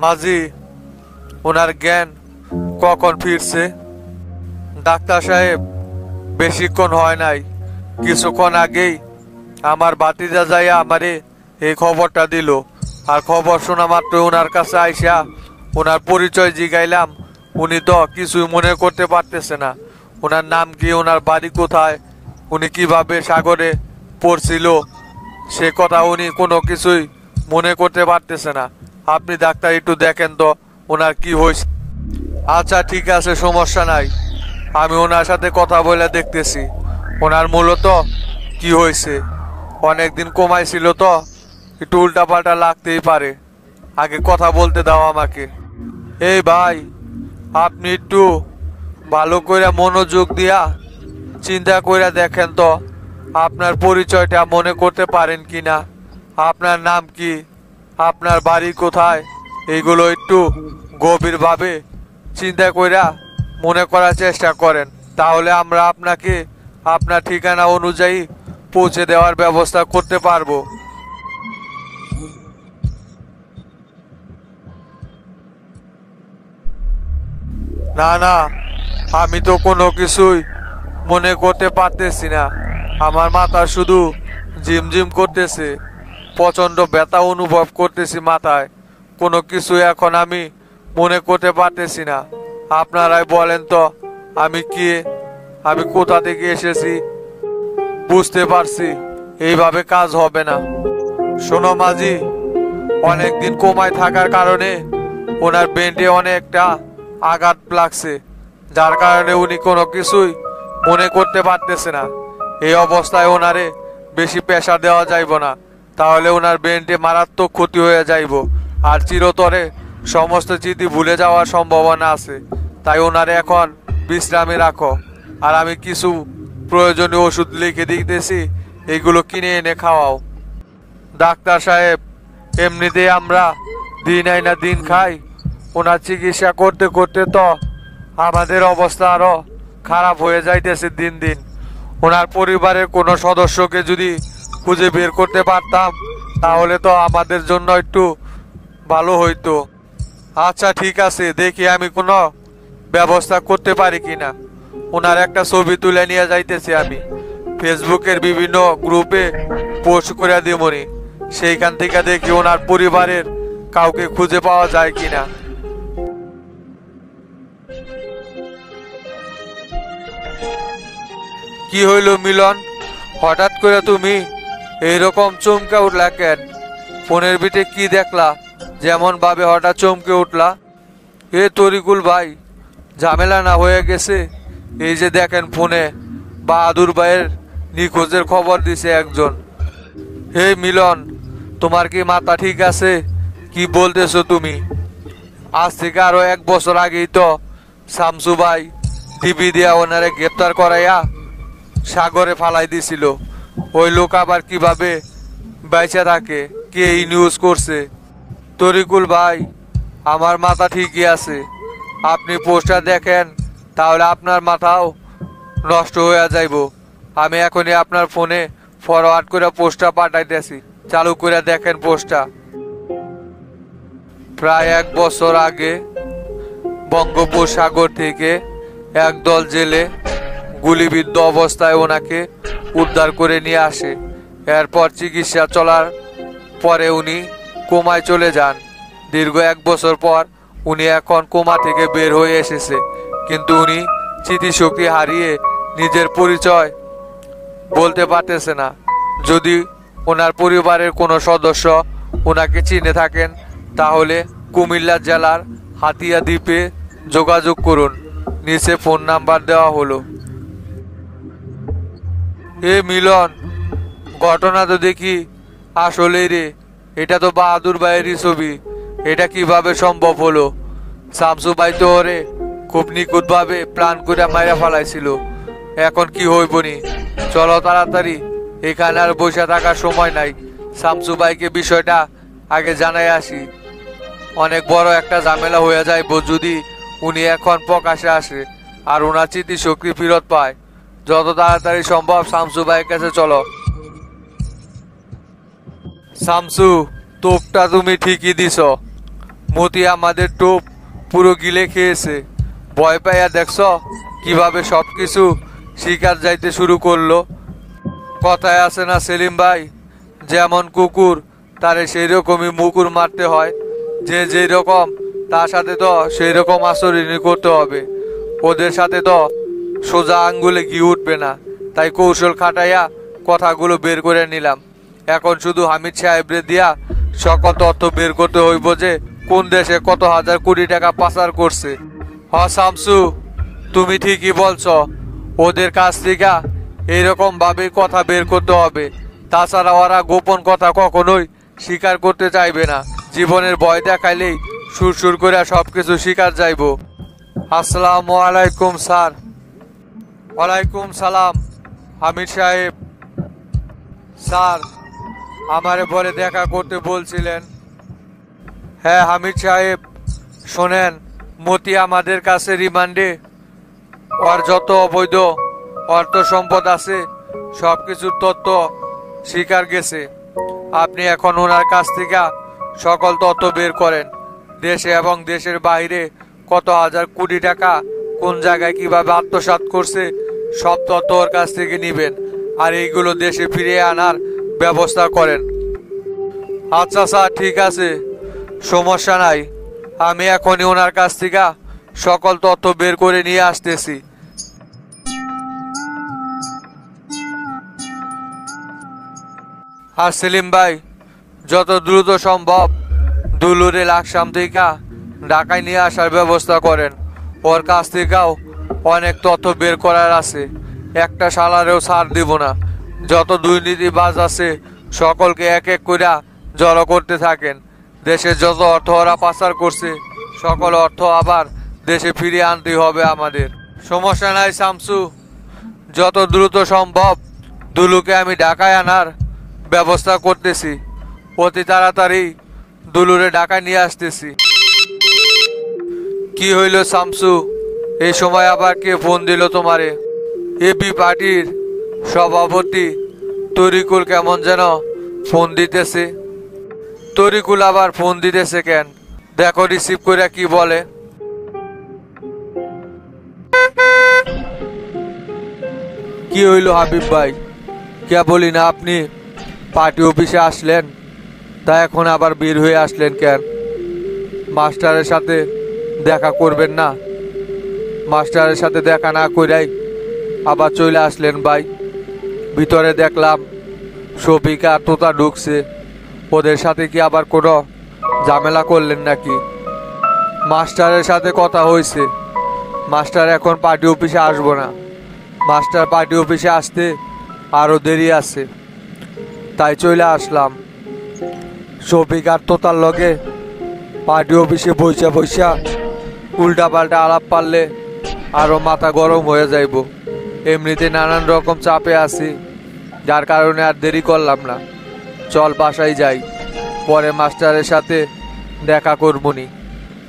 মাঝি, ওনার জ্ঞান কখন ফিরছে? ডাক্তার সাহেব, বেশিক্ষণ হয় নাই, কিছুক্ষণ আগেই আমার ভাতিজা যাইয়া আমারে এই খবরটা দিল। আর খবর শোনা মাত্র ওনার কাছে আইসা ওনার পরিচয় জিগাইলাম। উনি তো কিছুই মনে করতে পারতেছে না। ওনার নাম কি, ওনার বাড়ি কোথায়, উনি কিভাবে সাগরে পড়ছিল, সে কথা উনি কোনো কিছুই মনে করতে পারতেছে না। আপনি ডাক্তার একটু দেখেন তো ওনার কি হয়েছে। আচ্ছা ঠিক আছে, সমস্যা নাই, আমি ওনার সাথে কথা বলে দেখতেছি ওনার মূলত কি হয়েছে। অনেকদিন কমাইছিল তো, একটু উল্টাপাল্টা লাগতেই পারে। আগে কথা বলতে দাও আমাকে। এই ভাই, আপনি একটু ভালো করে মনোযোগ দিয়া চিন্তা করে দেখেন তো আপনার পরিচয়টা মনে করতে পারেন কিনা। আপনার নাম কি, আপনার বাড়ি কোথায়, এইগুলো একটু গভীরভাবে চিন্তা কইরা মনে করার চেষ্টা করেন। তাহলে আমরা আপনাকে আপনার ঠিকানা অনুযায়ী পৌঁছে দেওয়ার ব্যবস্থা করতে পারবো। না না, আমি তো কোনো কিছুই মনে করতে পারতেছি না। আমার মাথা শুধু ঝিমঝিম করতেছে, প্রচন্ড ব্যথা অনুভব করতেছি মাথায়। কোনো কিছু এখন আমি মনে করতে পারতেছি না। আপনারাই বলেন তো আমি কে, আমি কোথা থেকে এসেছি। বুঝতে পারছি এইভাবে কাজ হবে না। শোনো মাঝি, অনেকদিন কোমায় থাকার কারণে ওনার ব্রেনে অনেকটা আঘাত লাগছে, যার কারণে উনি কোনো কিছুই মনে করতে পারতেছে না। এই অবস্থায় ওনারে বেশি প্রেসার দেওয়া যাইব না, তাহলে ওনার ব্রেনে মারাত্মক ক্ষতি হয়ে যাইব। আর চিরতরে সমস্ত স্মৃতি ভুলে যাওয়ার সম্ভাবনা আছে। তাই ওনারে এখন বিশ্রামে রাখো। আর আমি কিছু প্রয়োজনীয় ওষুধ লিখে দিতেছি, এগুলো কিনে এনে খাওয়াও। ডাক্তার সাহেব, এমনিতেই আমরা দিন আইনা দিন খাই, ওনার চিকিৎসা করতে করতে তো আমাদের অবস্থা আরো খারাপ হয়ে যাইতেছে দিন দিন। ওনার পরিবারের কোনো সদস্যকে যদি খুঁজে বের করতে পারতাম তাহলে তো আমাদের জন্য একটু ভালো হইতো। আচ্ছা ঠিক আছে, দেখি আমি কোনো ব্যবস্থা করতে পারি কিনা। ওনার একটা ছবি তুলে নিয়ে যাইতেছি আমি, ফেসবুকের বিভিন্ন গ্রুপে পোস্ট করে দিমনি। সেইখান থেকে দেখি ওনার পরিবারের কাউকে খুঁজে পাওয়া যায় কিনা। কি হইল মিলন, হঠাৎ করে তুমি এইরকম চমকে উঠলা কেন? ফোনের বিটে কি দেখলা যেমন ভাবে হঠাৎ চমকে উঠলা? এ তরিকুল ভাই, ঝামেলা না হয়ে গেছে? এই যে দেখেন ফোনে বাহাদুর ভাইয়ের নিখোঁজের খবর দিছে একজন। হে মিলন, তোমার কি মাথা ঠিক আছে? কি বলতেছো তুমি? আজ থেকে আরো 1 বছর আগেই তো শামসু ভাই টিভি দিয়া ওনারে গ্রেপ্তার করাইয়া সাগরে ফালাই দিছিল। ওই লোক আবার কিভাবে বাইচা থাকে, কে এই নিউজ করছে? তরিকুল ভাই, আমার মাথা ঠিকই আছে। আপনি পোস্টার দেখেন, তাহলে আপনার মাথাও নষ্ট হয়ে যাইব। আমি এখনই আপনার ফোনে ফরওয়ার্ড করে পোস্টার পাঠাইতেছি, চালু করে দেখেন পোস্টার। প্রায় 1 বছর আগে বঙ্গোপসাগর থেকে একদল জেলে গুলিবিদ্ধ অবস্থায় ওনাকে উদ্ধার করে নিয়ে আসে। এরপর চিকিৎসা চলার পরে উনি কোমায় চলে যান। দীর্ঘ 1 বছর পর উনি এখন কোমা থেকে বের হয়ে এসেছে, কিন্তু উনি স্মৃতিশক্তি হারিয়ে নিজের পরিচয় বলতে পারতেছে না। যদি ওনার পরিবারের কোনো সদস্য ওনাকে চিনে থাকেন তাহলে কুমিল্লা জেলার হাতিয়া দ্বীপে যোগাযোগ করুন, নিচে ফোন নাম্বার দেওয়া হলো। এ মিলন, ঘটনা তো দেখি আসলেই রে, এটা তো বাহাদুর ভাইয়েরই ছবি। এটা কিভাবে সম্ভব হলো? শামসু ভাই তো ওরে খুব নিখুঁত ভাবে প্ল্যান করে মাইরা ফেলাইছিল। এখন কি হইবনি? চলো তাড়াতাড়ি, এখানে আর বসে থাকার সময় নাই। শামসু ভাইকে বিষয়টা আগে জানাই আসি। অনেক বড় একটা ঝামেলা হয়ে যাইব যদি উনি এখন প্রকাশে আসে আর ওনার স্মৃতিশক্তি ফেরত পায়। যত তাড়াতাড়ি সম্ভব শামসু ভাইয়ের কাছে চলো। শামসু, তোপটা তুমি ঠিকই দিছ, মতি আমাদের টোপ পুরো গিলে খেয়েছে। ভয় পাইয়া দেখছ কিভাবে সবকিছু শিকার যাইতে শুরু করলো। কথায় আছে না সেলিম ভাই, যেমন কুকুর তারে সেই রকমই মুকুর মারতে হয়। যে যেই রকম তার সাথে তো সেই রকম আচরণই করতে হবে। ওদের সাথে তো সোজা আঙ্গুলে ঘি উঠবে না, তাই কৌশল খাটাইয়া কথাগুলো বের করে নিলাম। এখন শুধু হামিদ সাহেবরে দিয়া সকল তথ্য বের করতে হইব যে কোন দেশে কত হাজার কোটি টাকা পাচার করছে। হ শামসু, তুমি ঠিকই বলছ, ওদের কাছ থেকে এইরকম ভাবে কথা বের করতে হবে। তাছাড়া ওরা গোপন কথা কখনোই স্বীকার করতে চাইবে না। জীবনের ভয় দেখাইলেই সুরসুর করে সবকিছু স্বীকার যাইব। আসসালামু আলাইকুম স্যার। ওয়ালাইকুম সালাম হামিদ সাহেব। স্যার, আমারে পরে দেখা করতে বলছিলেন? হ্যাঁ হামিদ সাহেব, শোনেন, মতি আমাদের কাছে রিমান্ডে। ওর যত অবৈধ অর্থ সম্পদ আছে সব কিছুর তথ্য স্বীকার গেছে। আপনি এখন ওনার কাছ থেকে সকল তথ্য বের করেন। দেশে এবং দেশের বাইরে কত হাজার কোটি টাকা কোন জায়গায় কিভাবে আত্মসাৎ করছে সব তথ্য ওর কাছ থেকে নিবেন, আর এইগুলো দেশে ফিরিয়ে আনার ব্যবস্থা করেন। আচ্ছা স্যার, ঠিক আছে, সমস্যা নাই। আমি এখনই ওনার কাছ থেকে সকল তথ্য বের করে নিয়ে আসতেছি। আর সেলিম ভাই, যত দ্রুত সম্ভব দুলুরে লাকসাম থেকে ঢাকায় নিয়ে আসার ব্যবস্থা করেন। ওর কাছ থেকেও অনেক তথ্য বের করার আছে। একটা শালারেও ছাড় দিব না। যত দুর্নীতিবাজ আছে সকলকে এক এক করে জড়ো করতে থাকেন। দেশের যত অর্থ ওরা পাচার করছে সকল অর্থ আবার দেশে ফিরিয়ে আনতে হবে আমাদের। সমস্যা নাই শামসু, যত দ্রুত সম্ভব দুলুকে আমি ঢাকায় আনার ব্যবস্থা করতেছি। অতি তাড়াতাড়ি দুলুরে ঢাকায় নিয়ে আসতেছি। কি হইল শামসু, এই সময় আবার কে ফোন দিল তোমারে? এবি পার্টির সভাপতি তরিকুল কেমন যেন ফোন দিতেছে। তরিকুল আবার ফোন দিতেছে কেন? দেখো রিসিভ করে কি বলে। কি হইল হাবিব ভাই, কে বলি না আপনি পার্টি অফিসে আসলেন, তা এখন আবার বের হয়ে আসলেন কেন? মাস্টারের সাথে দেখা করবেন না? মাস্টারের সাথে দেখা না কইরাই আবার চলে আসলেন ভাই? ভিতরে দেখলাম শফিকা আর তোতা ঢুকছে, ওদের সাথে কি আবার কোনো ঝামেলা করলেন নাকি? মাস্টারের সাথে কথা হয়েছে, মাস্টার এখন পার্টি অফিসে আসবো না। মাস্টার পার্টি অফিসে আসতে আরও দেরি আছে, তাই চলে আসলাম। শফিক আর তোতার লগে পার্টি অফিসে বইসা বইসা উল্টা পাল্টা আলাপ পারলে আরও মাথা গরম হয়ে যাইব। এমনিতে নানান রকম চাপে আছি, যার কারণে আর দেরি করলাম না। চল বাসায় যাই, পরে মাস্টারের সাথে দেখা করবনি।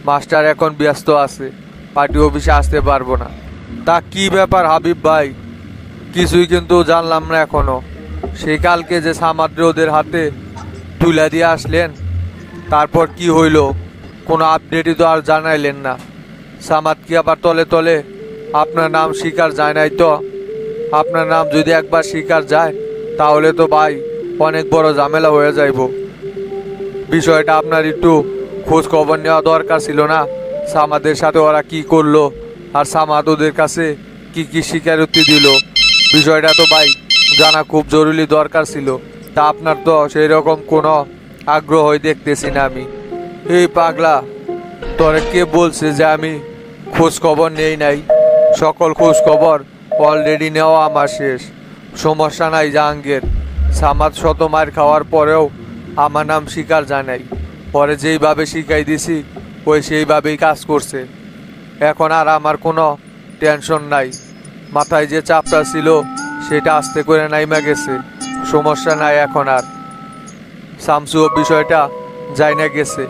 মাস্টার এখন ব্যস্ত আছে, পার্টি অফিসে আসতে পারবো না। তা কি ব্যাপার হাবিব ভাই, কিছুই কিন্তু জানলাম না এখনো। সেই কালকে যে সামাদ্রে ওদের হাতে তুলে দিয়ে আসলেন, তারপর কি হইল? কোনো আপডেটই তো আর জানাইলেন না। সামাদ কি আবার তলে তলে আপনার নাম স্বীকার যায় নাই তো? আপনার নাম যদি একবার স্বীকার যায় তাহলে তো ভাই অনেক বড় ঝামেলা হয়ে যাইব। বিষয়টা আপনার একটু খোঁজ খবর নেওয়া দরকার ছিল না? সামাদের সাথে ওরা কি করলো আর সামাদ ওদের কাছে কি কি স্বীকারোক্তি দিল, বিষয়টা তো ভাই জানা খুব জরুরি দরকার ছিল। তা আপনার তো সেই রকম কোনো আগ্রহই দেখতেছি না আমি। এই পাগলা, তোরে কে বলছে যে আমি খোঁজ খবর নেই নাই? সকল খোঁজ খবর অলরেডি নেওয়া আমার শেষ। সমস্যা নাই জাহাঙ্গীর, সামাদ শত মার খাওয়ার পরেও আমার নাম স্বীকার জানাই। পরে যেইভাবে শিখাই দিছি ওই সেইভাবেই কাজ করছে। এখন আর আমার কোনো টেনশন নাই। মাথায় যে চাপটা ছিল সেটা আস্তে করে নাইমা গেছে। সমস্যা নাই এখন আর। শামসুও বিষয়টা যাই না গেছে।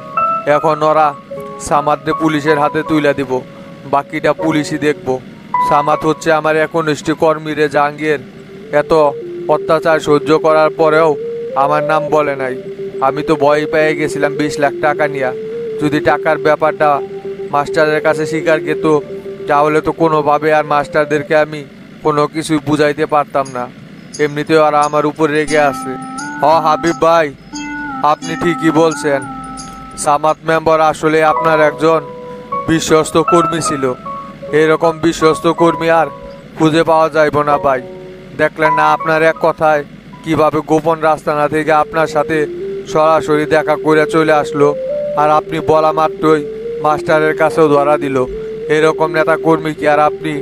এখন ওরা সামাদে পুলিশের হাতে তুলে দিব, বাকিটা পুলিশই দেখব। সামাদ হচ্ছে আমার একনিষ্ঠ কর্মী রে জাহাঙ্গীর। এত অত্যাচার সহ্য করার পরেও আমার নাম বলে নাই। আমি তো ভয় পেয়ে গেছিলাম 20 লাখ টাকা নিয়ে। যদি টাকার ব্যাপারটা মাস্টারের কাছে স্বীকার যেত, তাহলে তো কোনোভাবে আর মাস্টারদেরকে আমি কোনো কিছুই বুঝাইতে পারতাম না। এমনিতেও আর আমার উপর রেগে আছে। হাবিব ভাই, আপনি ঠিকই বলছেন। সামাদ মেম্বার আসলে আপনার একজন বিশ্বস্ত কর্মী ছিল। এরকম বিশ্বস্ত কর্মী আর খুঁজে পাওয়া যাইব না ভাই। দেখলেন না আপনার এক কথায় কিভাবে গোপন রাস্তানা থেকে আপনার সাথে সরাসরি দেখা করে চলে আসলো, আর আপনি বলা মাত্রই মাস্টারের কাছেও ধরা দিল। এরকম নেতা কর্মী কি আর আপনি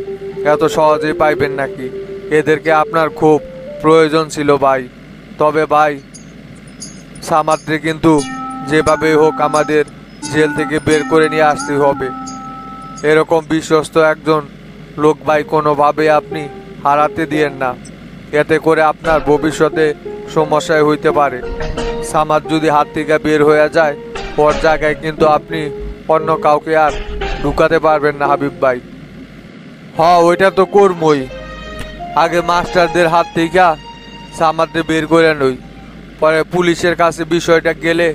এত সহজেই পাইবেন নাকি? এদেরকে আপনার খুব প্রয়োজন ছিল ভাই। তবে ভাই, সামাদ্রে কিন্তু যেভাবে হোক আমাদের জেল থেকে বের করে নিয়ে আসতে হবে। এরকম বিশ্বস্ত একজন লোক ভাই কোনোভাবে আপনি হারাতে দিয়েন না। এতে করে আপনার ভবিষ্যতে সমস্যায় হইতে পারে। সামাদ যদি হাত থেকে বের হয়ে যায়, ওর জায়গায় কিন্তু আপনি অন্য কাউকে আর ঢুকাতে পারবেন না হাবিব ভাই। ওইটা তো করবই। আগে মাস্টারদের হাত থেকে সামাদে বের করে নই, পরে পুলিশের কাছে বিষয়টা গেলে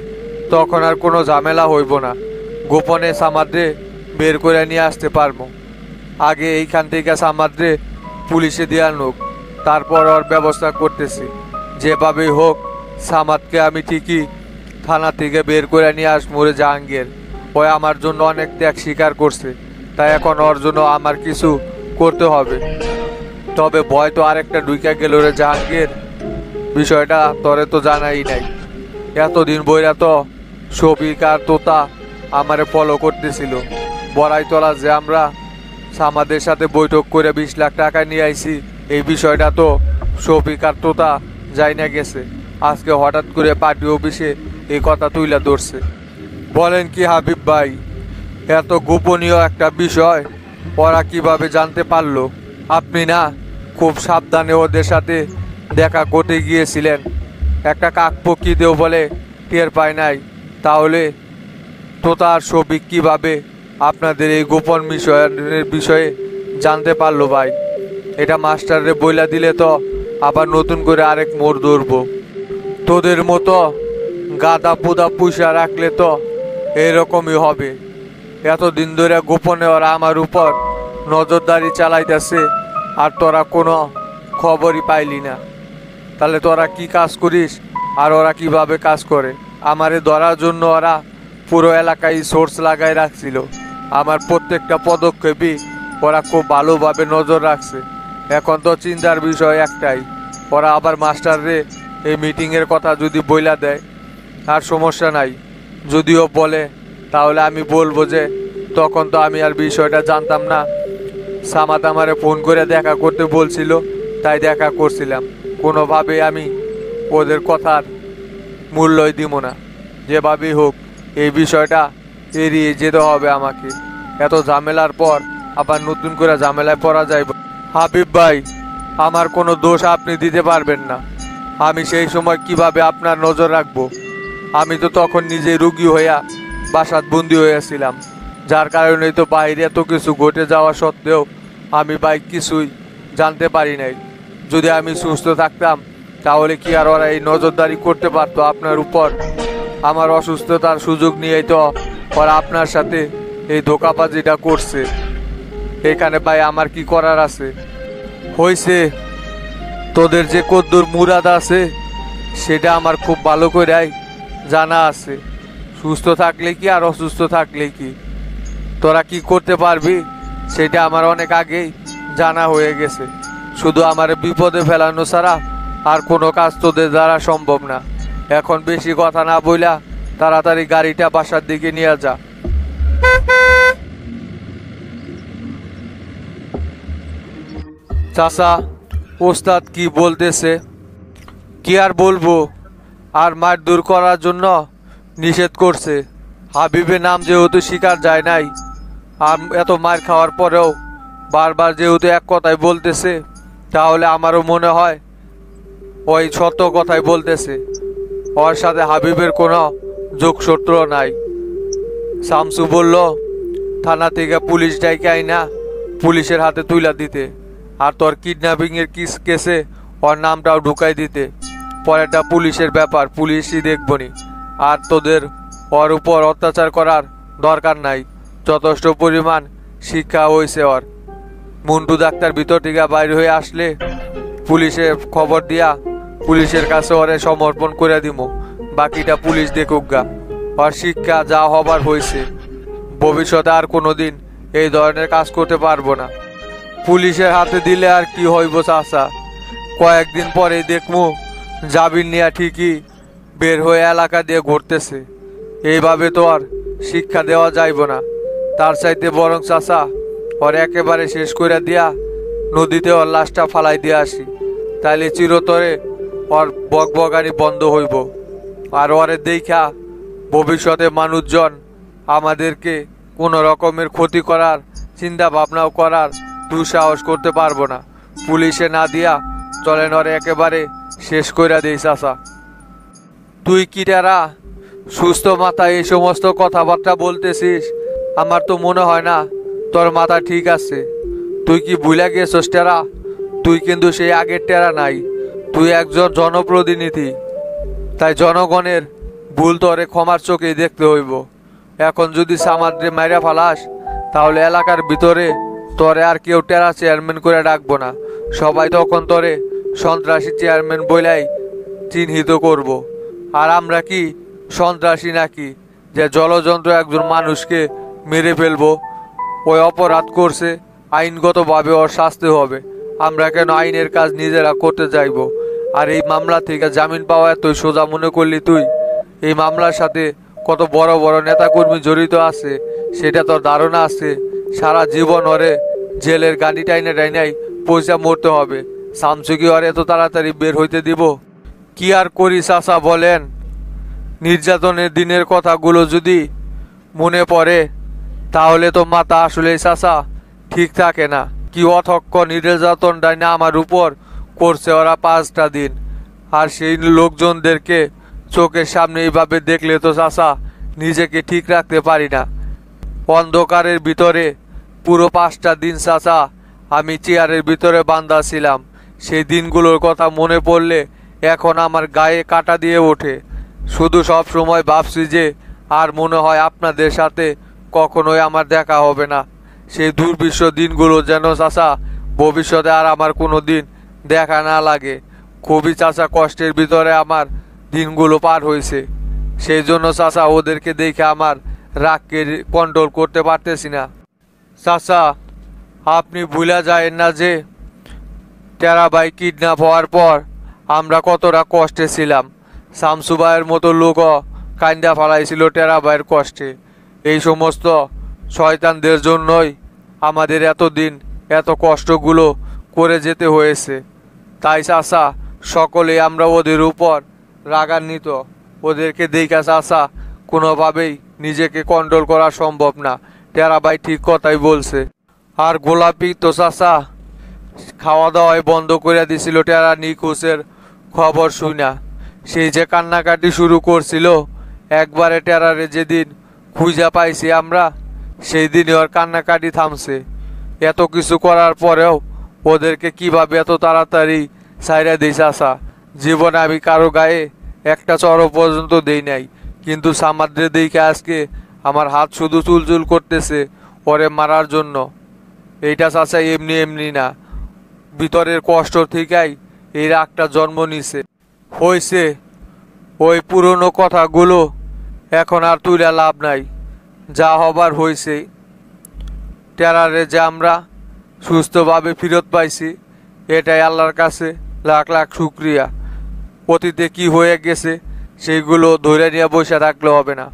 তখন আর কোনো ঝামেলা হইব না। গোপনে সামাদে বের করে নিয়ে আসতে পারবো। আগে এইখান থেকে সামাদে পুলিশে দেওয়ার হোক, তারপর ওর ব্যবস্থা করতেছি। যেভাবেই হোক সামাদকে আমি ঠিকই থানা থেকে বের করে নিয়ে আসবো। জাহাঙ্গীর ওই আমার জন্য অনেক ত্যাগ স্বীকার করছে, তাই এখন ওর জন্য আমার কিছু করতে হবে। তবে ভয় তো আরেকটা ঢুইকা গেল রে জাহাঙ্গীর। বিষয়টা তোরে তো জানাই নাই। এতদিন বইরা তো শফিক আর তোতা আমারে ফলো করতেছিল। বড়াইতলা যে আমরা সামাদের সাথে বৈঠক করে 20 লাখ টাকা নিয়ে আইছি, এই বিষয়টা তো শফিক আর তোতা যাই না গেছে। আজকে হঠাৎ করে পার্টি অফিসে এই কথা তুইলা ধরছে। বলেন কি হাবিব ভাই, এত গোপনীয় একটা বিষয় ওরা কিভাবে জানতে পারলো? আপনি না খুব সাবধানে ওদের সাথে দেখা করতে গিয়েছিলেন। একটা কাকপক্ষী দেও বলে টের পায় নাই, তাহলে তোতা আর শফিক কিভাবে আপনাদের এই গোপন বিষয়ে জানতে পারলো ভাই? এটা মাস্টাররে বইলা দিলে তো আবার নতুন করে আরেক মোড় ধরবো। তোদের মতো গাদা পুদা পুষা রাখলে তো এরকমই হবে। এতদিন ধরে গোপনে ওরা আমার উপর নজরদারি চালাইতেছে, আর তোরা কোনো খবরই পাইলি না। তাহলে তোরা কি কাজ করিস আর ওরা কিভাবে কাজ করে? আমারে ধরার জন্য ওরা পুরো এলাকায় সোর্স লাগাই রাখছিল। আমার প্রত্যেকটা পদক্ষেপই ওরা খুব ভালোভাবে নজর রাখছে। এখন তো চিন্তার বিষয় একটাই, ওরা আবার মাস্টাররে এই মিটিংয়ের কথা যদি বইলা দেয় আর সমস্যা নাই, যদিও বলে তাহলে আমি বলবো যে তখন তো আমি আর বিষয়টা জানতাম না। সামাদ আমারে ফোন করে দেখা করতে বলছিল, তাই দেখা করছিলাম। কোনোভাবে আমি ওদের কথার মূল্যই দিব না। যেভাবেই হোক এই বিষয়টা এড়িয়ে যেতে হবে আমাকে। এত ঝামেলার পর আবার নতুন করে ঝামেলায় পড়া যায়। হাবিব ভাই, আমার কোনো দোষ আপনি দিতে পারবেন না। আমি সেই সময় কিভাবে আপনার নজর রাখবো? আমি তো তখন নিজে রুগী হইয়া বাসাত বন্দি হয়েছিলাম, যার কারণেই তো বাইরে এত কিছু ঘটে যাওয়া সত্ত্বেও আমি ভাই কিছুই জানতে পারি নাই। যদি আমি সুস্থ থাকতাম তাহলে কি আর ওরা এই নজরদারি করতে পারতো আপনার উপর? আমার অসুস্থতার সুযোগ নিয়েই তো ওরা আপনার সাথে এই ধোঁকাবাজিটা করছে। এখানে ভাই আমার কি করার আছে? হয়েছে, তোদের যে কদ্দুর মুরাদ আছে সেটা আমার খুব ভালো করে জানা আছে। সুস্থ থাকলে কি আর অসুস্থ থাকলে কি তোরা কি করতে পারবি সেটা আমার অনেক আগেই জানা হয়ে গেছে। শুধু আমার বিপদে ফেলানো ছাড়া আর কোনো কাজ তোদের দ্বারা সম্ভব না। এখন বেশি কথা না বইলা তাড়াতাড়ি গাড়িটা বাসার দিকে নিয়ে যা। চাচা, ওস্তাদ কি বলতেছে? কি আর বলবো, আর মারধর করার জন্য নিষেধ করছে। হাবিবের নাম যেহেতু স্বীকার যায় নাই, আর এত মার খাওয়ার পরেও বারবার যেহেতু এক কথাই বলতেছে, তাহলে আমারও মনে হয় ওই সত্য কথাই বলতেছে। ওর সাথে হাবিবের কোনো যোগসূত্র নাই। শামসু বলল থানা থেকে পুলিশ ডাইকে আইনা পুলিশের হাতে তুইলা দিতে, আর তোর কিডন্যাপিং এর কেসে ওর নামটাও ঢুকাই দিতে। পরেরটা পুলিশের ব্যাপার, পুলিশই দেখবনি। আর তোদের ওর উপর অত্যাচার করার দরকার নাই, যথেষ্ট পরিমাণ শিক্ষা হয়েছে ওর। মুন্টু ডাক্তার ভিতর থেকে বাইরে হয়ে আসলে পুলিশে খবর দিয়া পুলিশের কাছে ওরে সমর্পণ করে দিব। বাকিটা পুলিশ দেখুক গা। ওর শিক্ষা যা হবার হয়েছে, ভবিষ্যতে আর কোনোদিন এই ধরনের কাজ করতে পারবো না। পুলিশের হাতে দিলে আর কি হইব চাচা, কয়েকদিন পরেই দেখমু জামিন নিয়ে ঠিকই বের হয়ে এলাকা দিয়ে ঘুরতেছে। এইভাবে তো আর শিক্ষা দেওয়া যাইব না। তার চাইতে বরং চাচা ওর একেবারে শেষ করে দিয়া নদীতে ওর লাশটা ফালাই দিয়ে আসি, তাইলে চিরতরে ওর বকবকানি বন্ধ হইব। আর ওরে দেখা ভবিষ্যতে মানুষজন আমাদেরকে কোনো রকমের ক্ষতি করার চিন্তা ভাবনাও করার দুঃসাহস করতে পারবো না। পুলিশে না দিয়া চলেন ওরে একেবারে শেষ কইরা দেই চাচা। তুই কিটারা সুস্থ মাথায় এই সমস্ত কথাবার্তা বলতেছিস? আমার তো মনে হয় না তোর মাথা ঠিক আছে। তুই কি ভুলে গেছস টেরা? তুই কিন্তু সেই আগের টেরা নাই। তুই একজন জনপ্রতিনিধি, তাই জনগণের ভুল তোরে ক্ষমার চোখেই দেখতে হইব। এখন যদি সামাদ্রে মাইরা ফালাস, তাহলে এলাকার ভিতরে তোরে আর কেউ টেরা চেয়ারম্যান করে ডাকবো না। সবাই তখন তোরে সন্ত্রাসী চেয়ারম্যান বইলাই চিহ্নিত করব। আর আমরা কি সন্ত্রাসী নাকি যে জলযন্ত্র একজন মানুষকে মেরে ফেলবো? ওই অপরাধ করছে, আইনগতভাবে ওর শাস্তি হবে। আমরা কেন আইনের কাজ নিজেরা করতে যাইব? আর এই মামলা থেকে জামিন পাওয়া এতই সোজা মনে করলি তুই? এই মামলার সাথে কত বড় বড় নেতাকর্মী জড়িত আছে সেটা তোর ধারণা আছে? সারা জীবন ওরে জেলের গাড়ি টাইনে টাইনাই পয়সা মরতে হবে। শামসু কি ওর এত তাড়াতাড়ি বের হইতে দিব? কি আর করি চাচা বলেন? নির্যাতনের দিনের কথাগুলো যদি মনে পড়ে তাহলে তো মাথা আসলে চাচা ঠিক থাকে না। কি অথক্ষ নির্যাতনটাই না আমার উপর করছে ওরা 5টা দিন। আর সেই লোকজনদেরকে চোখের সামনে এইভাবে দেখলে তো চাচা নিজেকে ঠিক রাখতে পারি না। অন্ধকারের ভিতরে পুরো 5টা দিন চাচা আমি চেয়ারের ভিতরে বাঁধা ছিলাম। সেই দিনগুলোর কথা মনে পড়লে এখন আমার গায়ে কাঁটা দিয়ে ওঠে। শুধু সব সময় ভাবছি যে আর মনে হয় আপনাদের সাথে কখনোই আমার দেখা হবে না। সেই দুর্বিষহ দিনগুলো যেন চাচা ভবিষ্যতে আর আমার কোনো দিন দেখা না লাগে। খুবই চাচা কষ্টের ভিতরে আমার দিনগুলো পার হয়েছে। সেই জন্য চাচা ওদেরকে দেখে আমার রাগকে কন্ট্রোল করতে পারতেছি না। চাচা আপনি ভুলে যায়েন না যে টেরা ভাই কিডন্যাপ হওয়ার পর আমরা কতটা কষ্টে ছিলাম। শামসু ভাইয়ের মতো লোকও কান্দা ফালাইছিল টেরা ভাইয়ের কষ্টে। এই সমস্ত শয়তানদের জন্যই আমাদের এতদিন এত কষ্টগুলো করে যেতে হয়েছে। তাই চাচা সকলেই আমরা ওদের উপর রাগান্বিত। ওদেরকে দেখা চাচা কোনোভাবেই নিজেকে কন্ট্রোল করা সম্ভব না। টেরা ভাই ঠিক কথাই বলছে। আর গোলাপি তো চাচা খাওয়া দাওয়াই বন্ধ করে দিছিল টেরা নিখোঁজের খবর শুনা। সেই যে কান্নাকাটি শুরু করছিল, একবারে টেরারে যেদিন খুঁজা পাইছি আমরা সেই দিনই ওর কান্নাকাটি থামছে। এত কিছু করার পরেও ওদেরকে কিভাবে এত তাড়াতাড়ি ছাইরা দিই চাচা? জীবনে আমি কারো গায়ে একটা চড় পর্যন্ত দেই নাই, কিন্তু সামাদ্রে দেখে আজকে আমার হাত শুধু চুলচুল করতেছে ওরে মারার জন্য। এইটা চাচা এমনি এমনি না, ভিতরের কষ্ট থেকেই এই রাগটা জন্ম নিছে। হয়েছে ওই পুরনো কথাগুলো এখন আর তুলে লাভ নাই। যা হবার হয়েছে। টেরারে যে আমরা সুস্থভাবে ফেরত পাইছি এটাই আল্লাহর কাছে লাখ লাখ শুক্রিয়া। অতীতে কি হয়ে গেছে সেইগুলো ধরে নিয়ে বসে থাকলে হবে না।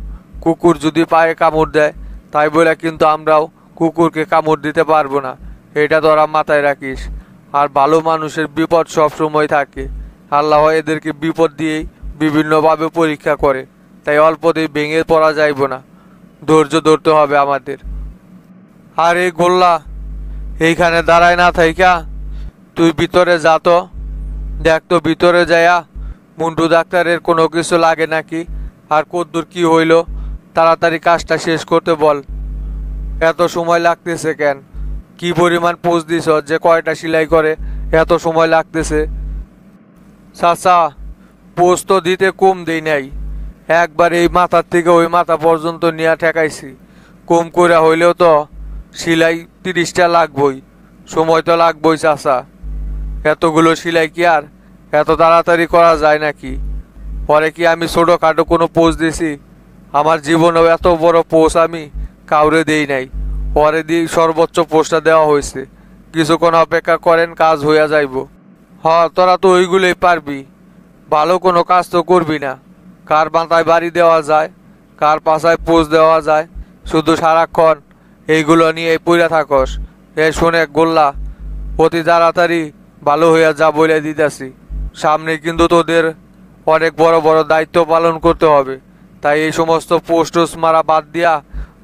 কুকুর যদি পায়ে কামড় দেয় তাই বলে কিন্তু আমরাও কুকুরকে কামড় দিতে পারবো না, এটা তোরা মাথায় রাখিস। আর ভালো মানুষের বিপদ সব সময় থাকে। আল্লাহ এদেরকে বিপদ দিয়েই বিভিন্নভাবে পরীক্ষা করে, তাই অল্পতেই ভেঙে পড়া যাইব না। ধৈর্য ধরতে হবে আমাদের। আর এই গোল্লা এইখানে দাঁড়ায় না থাইকা তুই ভিতরে যা তো, দেখ তো ভিতরে যাইয়া মুন্টু ডাক্তারের কোনো কিছু লাগে নাকি, আর কদ্দুর কি হইল তাড়াতাড়ি কাজটা শেষ করতে বল। এত সময় লাগতেছে কেন? কি পরিমাণ পোজ দিছ যে কয়টা সেলাই করে এত সময় লাগতেছে? চাচা পোজ তো দিতে কম দেই নাই, একবার এই মাথার থেকে ওই মাথা পর্যন্ত নিয়ে ঠেকাইছি। কম করে হইলেও তো সেলাই 30টা লাগবই, সময় তো লাগবই চাচা। এতগুলো সেলাই কি আর এত তাড়াতাড়ি করা যায় নাকি? পরে কি আমি ছোটোখাটো কোনো পোজ দিছি? আমার জীবনেও এত বড় পোজ আমি কাউরে দেই নাই। পরে দিয়ে সর্বোচ্চ পোস্টটা দেওয়া হয়েছে। কিছুক্ষণ অপেক্ষা করেন, কাজ হইয়া যাইব। তোরা তো ওইগুলোই পারবি, ভালো কোনো কাজ তো করবি না। কার মাথায় বাড়ি দেওয়া যায়, কার পাশায় পোজ দেওয়া যায়, শুধু সারাক্ষণ এইগুলো নিয়ে পড়ে থাকস। শুনে গোল্লা, অতি তাড়াতাড়ি ভালো হইয়া যা বলে দিতেছি। সামনে কিন্তু তোদের অনেক বড় বড় দায়িত্ব পালন করতে হবে। তাই এই সমস্ত পোস্ট মারা বাদ দিয়া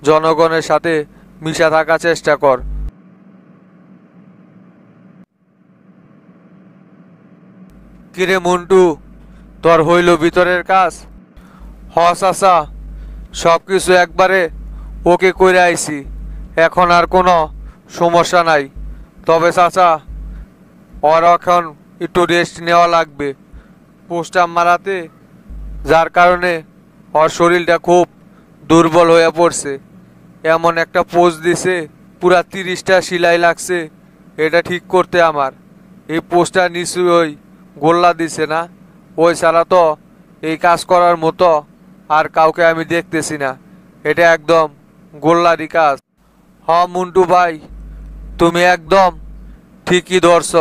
জনগণের সাথে মিশা থাকার চেষ্টা কর। কিরে মন্টু, তোর হইল ভিতরের কাজ? চাচা, সব কিছু একবারে ওকে করে আইছি, এখন আর কোনো সমস্যা নাই। তবে চাচা, ওর এখন একটু রেস্ট নেওয়া লাগবে পোস্টার মারাতে, যার কারণে ওর শরীরটা খুব দুর্বল হয়ে পড়ছে। এমন একটা পোজ দিছে, পুরা 30টা সেলাই লাগছে এটা ঠিক করতে আমার। এই পোস্টার নিশ্চয়ই ওই গোল্লা দিছে না? ওই ছাড়া তো এই কাজ করার মতো আর কাউকে আমি দেখতেছি না। এটা একদম গোল্লারই কাজ। মন্টু ভাই, তুমি একদম ঠিকই ধরছ।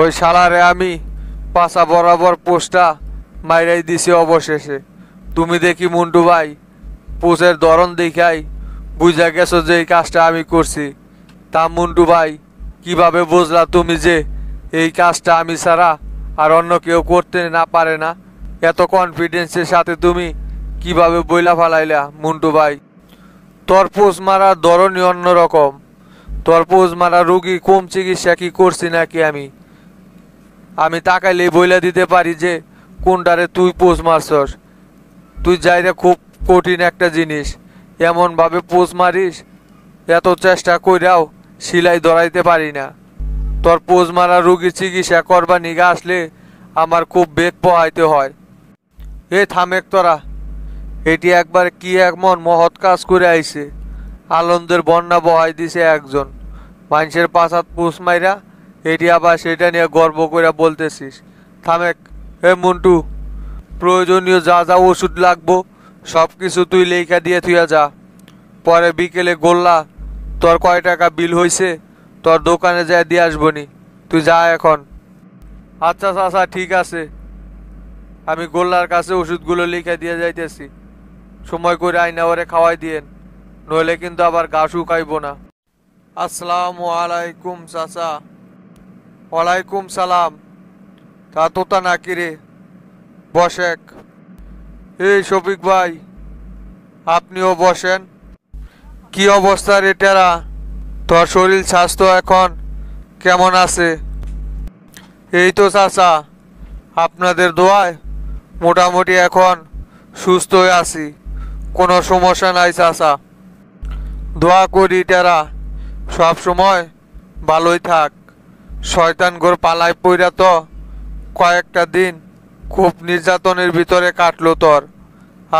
ওই শালারে আমি পাশা বরাবর পোস্টটা মাইরাই দিছি অবশেষে। তুমি দেখি মন্টু ভাই, পোস্টের ধরন দেখাই বুঝা গেছো যে এই কাজটা আমি করছি। তা মন্টু ভাই, কিভাবে বুঝলা তুমি যে এই কাজটা আমি ছাড়া আর অন্য কেউ করতে না পারে না? এত কনফিডেন্সের সাথে তুমি কিভাবে বইলা ফালাইলা মন্টু ভাই? তোর পোজ মারার ধরনই অন্যরকম। তোর পোজ মারা রুগী কম চিকিৎসা কি করছি নাকি আমি তাকাইলেই বইলা দিতে পারি যে কোনটারে তুই পোজ মারছস। তুই যাইরে খুব কঠিন একটা জিনিস, এমনভাবে পোজ মারিস, এত চেষ্টা কইরাও সিলাই ধরাইতে পারি না। তোর পোজ মারা রুগীর চিকিৎসা করবা নিগা আসলে আমার খুব বেগ পোহাইতে হয়। থামেক তোরা, এটি একবার কি এমন মহৎ কাজ করে আইছে। আনন্দের বন্যা বহাই দিছে একজন। মানুষের পাশাত পোষ মাইরা এটি আবার সেটা নিয়ে গর্ব করে বলতেছিস। থামেক। মন্টু, প্রয়োজনীয় যা যা ওষুধ লাগবো সব কিছু তুই লেখা দিয়ে থুয়া যা। পরে বিকেলে গোল্লা তোর কয় টাকা বিল হইছে তোর দোকানে যায় দিয়ে আসবনি। তুই যা এখন। আচ্ছা চাচা, ঠিক আছে। আমি গোল্লার কাছে ওষুধগুলো লিখে দিয়ে যাইতেছি। সময় করে আইনা ওরে খাওয়াই দিয়েন, নইলে কিন্তু আবার গা শুকাইব না। আসসালামু আলাইকুম চাচা। ওয়ালাইকুম সালাম। তা তোতা নাকি রে? বসেক। শফিক ভাই, আপনিও বসেন। কি অবস্থা রে টেরা? তোর শরীর স্বাস্থ্য এখন কেমন আছে? এই তো চাচা, আপনাদের দোয়ায় মোটামুটি এখন সুস্থ হয়ে আছি, কোনো সমস্যা নাই চাচা। দোয়া করি টেরা সব সময় ভালোই থাক। শয়তান গোর পালায় পইরা তো কয়েকটা দিন খুব নির্যাতনের ভিতরে কাটলো তোর।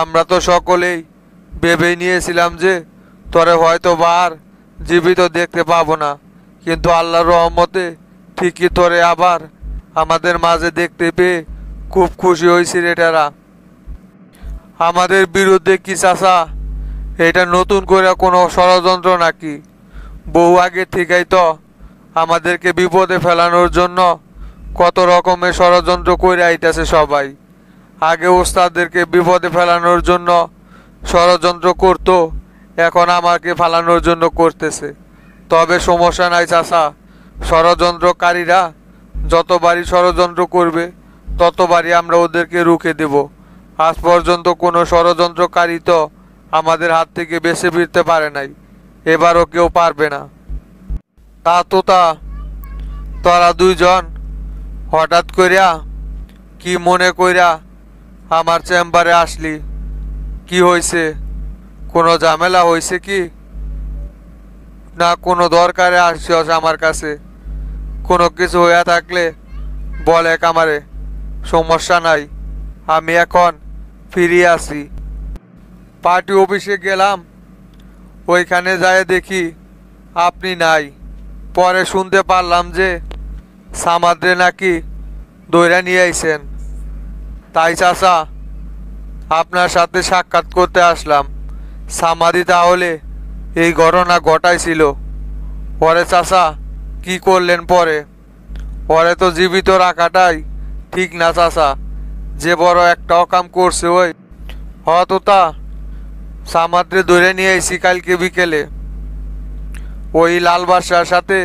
আমরা তো সকলেই ভেবেই নিয়েছিলাম যে তোরে হয়তো আর জীবিত দেখতে পাবো না, কিন্তু আল্লাহর রহমতে ঠিকই তোরে আবার আমাদের মাঝে দেখতে পেয়ে খুব খুশি হয়েছি রে টেরা। আমাদের বিরুদ্ধে কি চাচা এটা নতুন করে কোনো ষড়যন্ত্র নাকি? বহু আগে থেকেই তো আমাদেরকে বিপদে ফেলানোর জন্য কত রকমের ষড়যন্ত্র করে আইতেছে সবাই। আগে ওস্তাদদেরকে বিপদে ফেলানোর জন্য ষড়যন্ত্র করত, এখন আমাকে ফেলানোর জন্য করতেছে। তবে সমস্যা নাই চাচা, ষড়যন্ত্রকারীরা যতবারই ষড়যন্ত্র করবে ততবারই আমরা ওদেরকে রুখে দেব। আজ পর্যন্ত কোনো ষড়যন্ত্রকারী তো আমাদের হাত থেকে বেঁচে ফিরতে পারে নাই, এবারও কেউ পারবে না। তা তোতা, তোরা দুইজন হঠাৎ কইরা কি মনে কইরা আমার চেম্বারে আসলি? কি হয়েছে? কোনো ঝামেলা হয়েছে কি, না কোনো দরকারে আসছিস আমার কাছে? কোনো কিছু হইয়া থাকলে বল এক আমারে, সমস্যা নাই। আমি এখন ফিরে আসি। পার্টি অফিসে গেলাম, ওইখানে যায় দেখি আপনি নাই। পরে শুনতে পারলাম যে সামাদরে নাকি দইরা নিয়ে আইছেন। তাই চাচা আপনার সাথে সাক্ষাৎ করতে আসলাম। সামাদি তাহলে এই ঘটনা ঘটাইছিল? পরে চাচা কি করলেন পরে? পরে তো জীবিত রাখাটাই ঠিক না চাচা, যে বড় একটা অকাম করছে ওই। হয়তো তা সামাদ্রে ধরে নিয়ে আইসি কালকে বিকেলে। ওই লাল বাদশার সাথে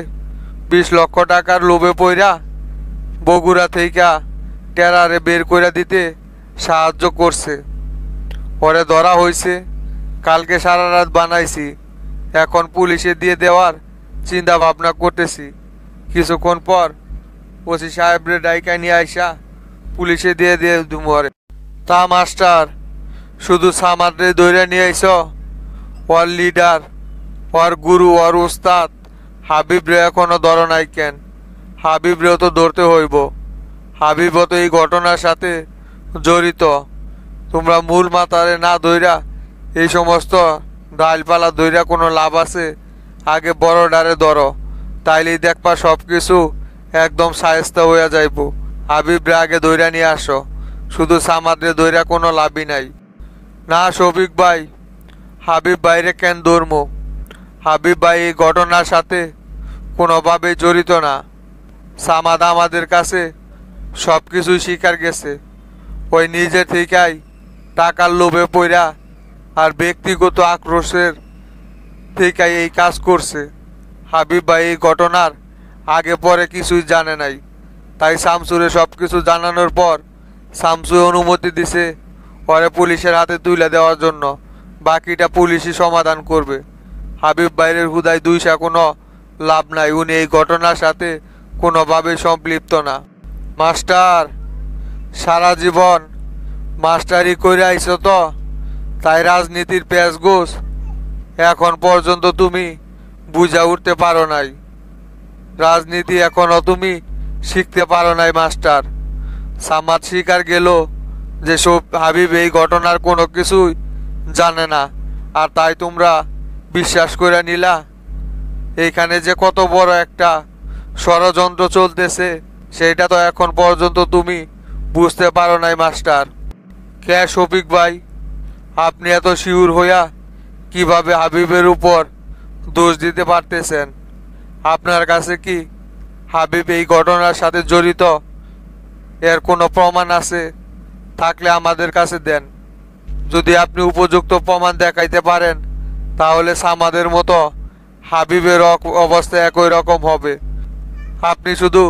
20 লক্ষ টাকার লোভে পইরা বগুড়া থেকে টেরারে বের করে দিতে সাহায্য করছে। পরে ধরা হয়েছে। কালকে সারা রাত বানাইছি, এখন পুলিশে দিয়ে দেওয়ার চিন্তা ভাবনা করতেছি। কিছুক্ষণ পর ওসি সাহেবরে ডাইকা নিয়ে আইসা পুলিশে দিয়ে দিয়ে দুমরে। তা মাস্টার, শুধু সামাদরে ধরে নিয়ে আইস? ওর লিডার, ওর গুরু, ওর উস্তাদ হাবিবরে এখনো ধরো নাই কেন? হাবিবরেও তো ধরতে হইব। হাবিবও তো এই ঘটনার সাথে জড়িত। তোমরা মূল মাতারে না ধইরা এই সমস্ত ডালপালা ধইরা কোনো লাভ আছে? আগে বড় ডারে ধরো, তাইলেই দেখবা সব কিছু একদম সায়স্তা হইয়া যাইব। হাবিবরে আগে ধইরা নিয়ে আসো, শুধু সামাদরে ধইরা কোনো লাভই নাই। না শফিক ভাই, হাবিব ভাইরে কেন ধরব? হাবিব ভাই এই ঘটনার সাথে কোনোভাবেই জড়িত না। সামাদ আমাদের কাছে সব কিছুই স্বীকার গেছে। ওই নিজে থেকেই টাকার লোভে পইরা আর ব্যক্তিগত আক্রোশের থেকে এই কাজ করছে। হাবিব ভাই এই ঘটনার আগে পরে কিছুই জানে নাই। তাই শামসুরে সব কিছু জানানোর পর শামসু অনুমতি দিছে পরে পুলিশের হাতে তুলে দেওয়ার জন্য। বাকিটা পুলিশই সমাধান করবে। হাবিব ভাইয়ের হুদায় দুইশা কোনো লাভ নাই, উনি এই ঘটনার সাথে কোনোভাবেই সম্পৃক্ত না। মাস্টার, সারা জীবন মাস্টারি করে আইছো তো, তাই রাজনীতির পেঁচ গোছ এখন পর্যন্ত তুমি বুঝা উঠতে পারো নাই। রাজনীতি এখনো তুমি শিখতে পারো নাই মাস্টার। সামাদ শিকার গেল যে সব হাবিব এই ঘটনার কোনো কিছুই জানে না, আর তাই তোমরা বিশ্বাস করে নিলা। এইখানে যে কত বড় একটা ষড়যন্ত্র চলতেছে সেটা তো এখন পর্যন্ত তুমি বুঝতে পারো নাই মাস্টার। কে শফিক ভাই, আপনি এত শিউর হইয়া কিভাবে হাবিবের উপর দোষ দিতে পারতেছেন? আপনার কাছে কি হাবিব এই ঘটনার সাথে জড়িত এর কোনো প্রমাণ আছে? থাকলে আমাদের কাছে দেন। যদি আপনি উপযুক্ত প্রমাণ দেখাইতে পারেন তাহলে সামাদের মতো হাবিবের অবস্থা একই রকম হবে। আপনি শুধু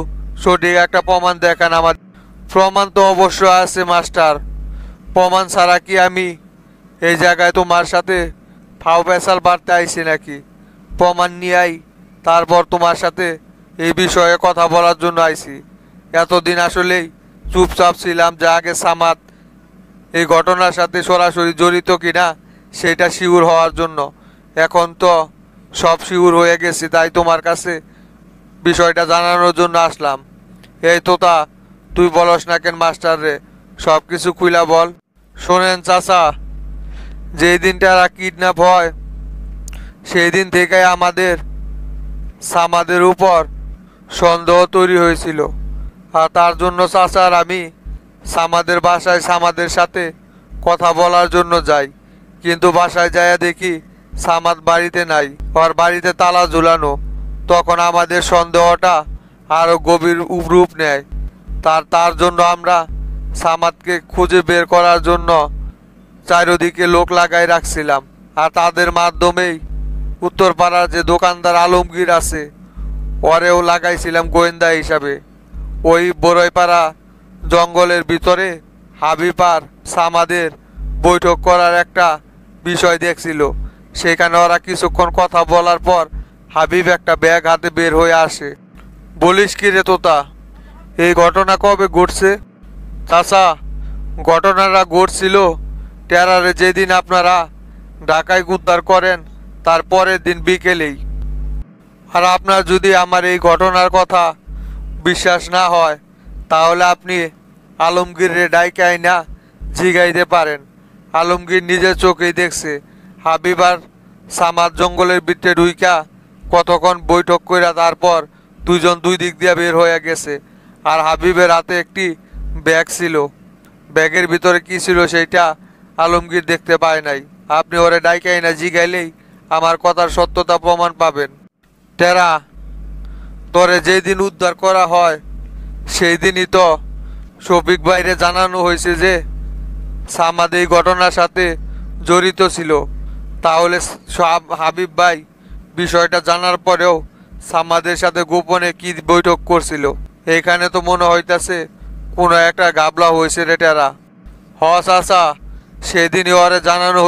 সঠিক একটা প্রমাণ দেখান আমার। প্রমাণ তো অবশ্য আছে মাস্টার। প্রমাণ ছাড়া কি আমি এই জায়গায় তোমার সাথে ফাও পেশাল বাড়তে আইছি নাকি? প্রমাণ নিয়েই তারপর তোমার সাথে এই বিষয়ে কথা বলার জন্য আইছি। এতদিন আসলেই চুপচাপ ছিলাম যে আগে সামাদ এই ঘটনার সাথে সরাসরি জড়িত কিনা সেটা শিওর হওয়ার জন্য। এখন তো সব শিওর হয়ে গেছি, তাই তোমার কাছে বিষয়টা জানানোর জন্য আসলাম। এই তোতা, তুই বলস না কেন মাস্টার রে? সব কিছু খুইলা বল। শোনেন চাচা, যেই দিনটা কিডন্যাপ হয় সেই দিন থেকে আমাদের সামাদের উপর সন্দেহ তৈরি হয়েছিল। আর তার জন্য চাচা আর আমি সামাদের বাসায় সামাদের সাথে কথা বলার জন্য যাই। কিন্তু বাসায় যাইয়া দেখি সামাদ বাড়িতে নাই, ওর বাড়িতে তালা ঝুলানো। তখন আমাদের সন্দেহটা আরো গভীর রূপ নেয়। তার জন্য আমরা সামাদকে খুঁজে বের করার জন্য চারিদিকে লোক লাগাই রাখছিলাম। আর তাদের মাধ্যমেই উত্তরপাড়ার যে দোকানদার আলমগীর আছে ওরেও লাগাইছিলাম গোয়েন্দা হিসাবে। ওই বড়ইপাড়া জঙ্গলের ভিতরে হাবিব আর সামাদের বৈঠক করার একটা বিষয় দেখছিল। সেখানে ওরা কিছুক্ষণ কথা বলার পর হাবিব একটা ব্যাগ হাতে বের হয়ে আসে। বলিস কি রে তোতা, এই ঘটনা কবে ঘটছে? চাচা, ঘটনাটা ঘটছিল টেরারে যেদিন আপনারা ঢাকায় উদ্ধার করেন তার পরের দিন বিকেলেই। আর আপনার যদি আমার এই ঘটনার কথা বিশ্বাস না হয় তাহলে আপনি আলমগীর রে ডাইকে আইনা জিগাইতে পারেন। আলমগীর নিজের চোখেই দেখছে হাবিব আর সামাদ জঙ্গলের ভিতরে ঢুইকা কতক্ষণ বৈঠক কইরা তারপর দুইজন দুই দিক দিয়ে বের হয়ে গেছে। আর হাবিবের হাতে একটি ব্যাগ ছিল। ব্যাগের ভিতরে কি ছিল সেইটা আলমগীর দেখতে পায় নাই। আপনি ওরে ডাইকাই না জিগাইলেই আমার কথার সত্যতা প্রমাণ পাবেন। টেরা, তোরে যেই দিন উদ্ধার করা হয় সেই দিনই তো শফিক ভাইরে জানানো হয়েছে যে সামাদ এই ঘটনার সাথে জড়িত ছিল। তাহলে হাবিব ভাই বিষয়টা জানার পরেও সামাদের সাথে গোপনে কি বৈঠক করছিল? এখানে তো মনে হইতাছে কোনো একটা গাবলা হয়েছে রে টেরা। হ চাচা, সেদিনই ওরে জানানো